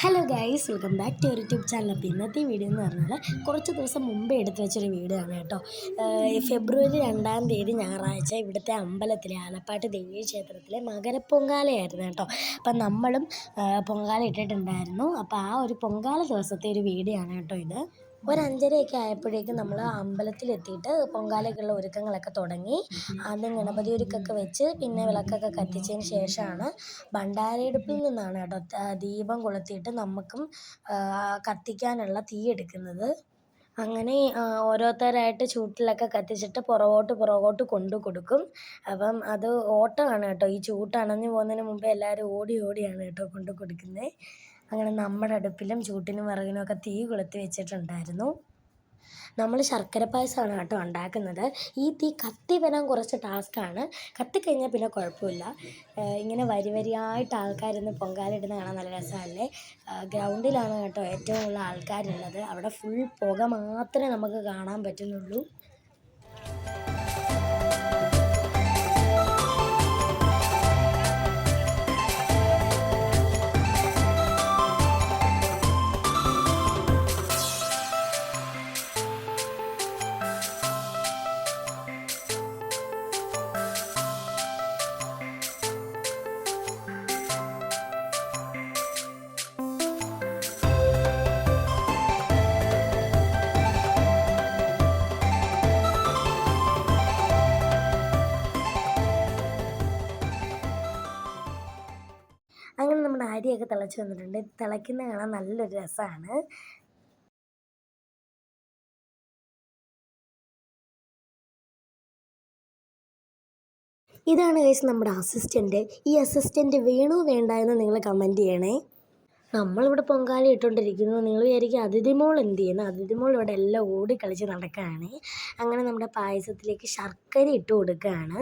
Hello guys, welcome back to YouTube channel. അപ്പോൾ ഇന്നത്തെ video എന്ന് പറഞ്ഞാൽ കുറച്ച് ദിവസം മുമ്പേ എടുത്തു വെച്ചൊരു വീഡിയോ ആണ് കേട്ടോ. ഫെബ്രുവരി 2-ാം തീയതി ഞായറാഴ്ച ഇവിടുത്തെ അമ്പലത്തിലെ ആലപ്പാട്ട് ദേവീ ക്ഷേത്രത്തിലെ മകരപ്പൊങ്കാലയായിരുന്നു കേട്ടോ. അപ്പം നമ്മളും പൊങ്കാല ഇട്ടിട്ടുണ്ടായിരുന്നു. അപ്പോൾ ആ ഒരു പൊങ്കാല ദിവസത്തെ ഒരു വീഡിയോ ആണ് കേട്ടോ ഇത്. ഒരു 5:30 ആയപ്പോഴേക്കും നമ്മൾ അമ്പലത്തിലെത്തിയിട്ട് പൊങ്കാലയ്ക്കുള്ള ഒരുക്കങ്ങളൊക്കെ തുടങ്ങി. ആദ്യം ഗണപതി ഒരുക്കൊക്കെ വെച്ച് പിന്നെ വിളക്കൊക്കെ കത്തിച്ചതിന് ശേഷമാണ് ഭണ്ഡാരയടുപ്പിൽ നിന്നാണ് കേട്ടോ ദീപം കൊളുത്തിയിട്ട് നമുക്കും കത്തിക്കാനുള്ള തീ എടുക്കുന്നത്. അങ്ങനെ ഓരോരുത്തരായിട്ട് ചൂട്ടിലൊക്കെ കത്തിച്ചിട്ട് പുറകോട്ട് കൊണ്ടു കൊടുക്കും. അപ്പം അത് ഓട്ടമാണ് കേട്ടോ. ഈ ചൂട്ടണഞ്ഞു പോകുന്നതിന് മുമ്പേ എല്ലാവരും ഓടിയാണ് കേട്ടോ കൊണ്ട് കൊടുക്കുന്നത്. അങ്ങനെ നമ്മുടെ അടുപ്പിലും ചൂട്ടിനും വിറകിനുമൊക്കെ തീ കൊളുത്തി വെച്ചിട്ടുണ്ടായിരുന്നു. നമ്മൾ ശർക്കര പായസമാണ് കേട്ടോ ഉണ്ടാക്കുന്നത്. ഈ തീ കത്തി വരാൻ കുറച്ച് ടാസ്ക്കാണ്. കത്തിക്കഴിഞ്ഞാൽ പിന്നെ കുഴപ്പമില്ല. ഇങ്ങനെ വരിയായിട്ട് ആൾക്കാരിന്ന് പൊങ്കാലിടുന്ന കാണാൻ നല്ല രസമല്ലേ. ഗ്രൗണ്ടിലാണ് കേട്ടോ ഏറ്റവും കൂടുതൽ ആൾക്കാരുള്ളത്. അവിടെ ഫുൾ പുക മാത്രമേ നമുക്ക് കാണാൻ പറ്റുന്നുള്ളൂ. അങ്ങനെ നമ്മുടെ അരിയൊക്കെ തിളച്ച് വന്നിട്ടുണ്ട്. തിളയ്ക്കുന്നത് കാണാൻ നല്ലൊരു രസമാണ്. ഇതാണ് ഗൈസ് നമ്മുടെ അസിസ്റ്റൻറ്റ്. ഈ അസിസ്റ്റൻറ്റ് വേണോ വേണ്ട എന്ന് നിങ്ങൾ കമൻറ്റ് ചെയ്യണേ. നമ്മളിവിടെ പൊങ്കാല ഇട്ടുകൊണ്ടിരിക്കുന്നു. നിങ്ങൾ വിചാരിക്കും അതിഥിമോൾ എന്ത് ചെയ്യുന്നു? അതിഥിമോൾ ഇവിടെ എല്ലാം ഓടിക്കളിച്ച് നടക്കുകയാണ്. അങ്ങനെ നമ്മുടെ പായസത്തിലേക്ക് ശർക്കര ഇട്ട് കൊടുക്കുകയാണ്.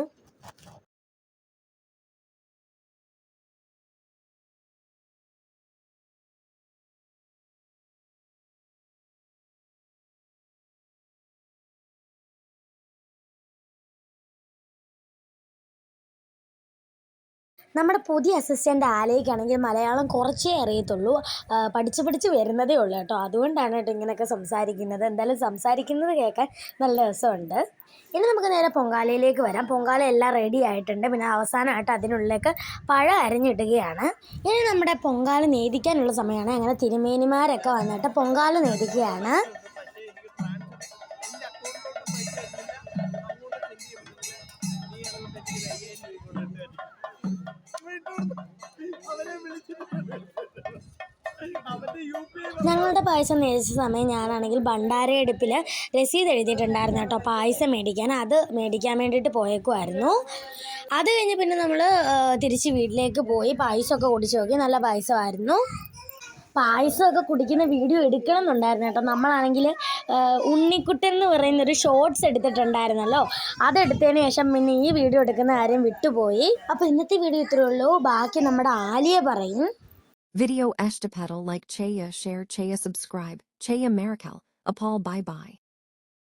നമ്മുടെ പുതിയ അസിസ്റ്റൻ്റ് ആലയ്ക്കാണെങ്കിൽ മലയാളം കുറച്ചേ അറിയത്തുള്ളൂ. പഠിച്ച് വരുന്നതേ ഉള്ളൂ കേട്ടോ. അതുകൊണ്ടാണ് കേട്ടോ ഇങ്ങനെയൊക്കെ സംസാരിക്കുന്നത്. എന്തായാലും സംസാരിക്കുന്നത് കേൾക്കാൻ നല്ല രസമുണ്ട്. ഇനി നമുക്ക് നേരെ പൊങ്കാലയിലേക്ക് വരാം. പൊങ്കാല എല്ലാം റെഡി ആയിട്ടുണ്ട്. പിന്നെ അവസാനമായിട്ട് അതിനുള്ളിലേക്ക് പഴം അരിഞ്ഞിടുകയാണ്. ഇനി നമ്മുടെ പൊങ്കാല നേദിക്കാനുള്ള സമയമാണ്. അങ്ങനെ തിരുമേനിമാരൊക്കെ വന്നിട്ട് പൊങ്കാല നേദിക്കുകയാണ്. ഞങ്ങളുടെ പായസം നേദിച്ച സമയം ഞാനാണെങ്കിൽ ഭണ്ഡാരയടുപ്പിൽ രസീത് എഴുതിയിട്ടുണ്ടായിരുന്നു കേട്ടോ പായസം മേടിക്കാൻ. അത് മേടിക്കാൻ വേണ്ടിയിട്ട് പോയേക്കുമായിരുന്നു. അത് കഴിഞ്ഞ് പിന്നെ നമ്മൾ തിരിച്ച് വീട്ടിലേക്ക് പോയി പായസമൊക്കെ കുടിച്ച് നോക്കി. നല്ല പായസമായിരുന്നു. പായസമൊക്കെ കുടിക്കുന്ന വീഡിയോ എടുക്കണം എന്നുണ്ടായിരുന്നു കേട്ടോ. നമ്മളാണെങ്കിൽ ഉണ്ണിക്കുട്ടൻ എന്ന് പറയുന്നൊരു ഷോർട്സ് എടുത്തിട്ടുണ്ടായിരുന്നല്ലോ. അതെടുത്തതിന് ശേഷം പിന്നെ ഈ വീഡിയോ എടുക്കുന്ന കാര്യം വിട്ടുപോയി. അപ്പോൾ ഇന്നത്തെ വീഡിയോ ഇത്രയേ ഉള്ളൂ. ബാക്കി നമ്മുടെ ആലിയ പറയും. Video Ashtapatal like Chaya share Chaya subscribe Chaya Marical Apal bye bye.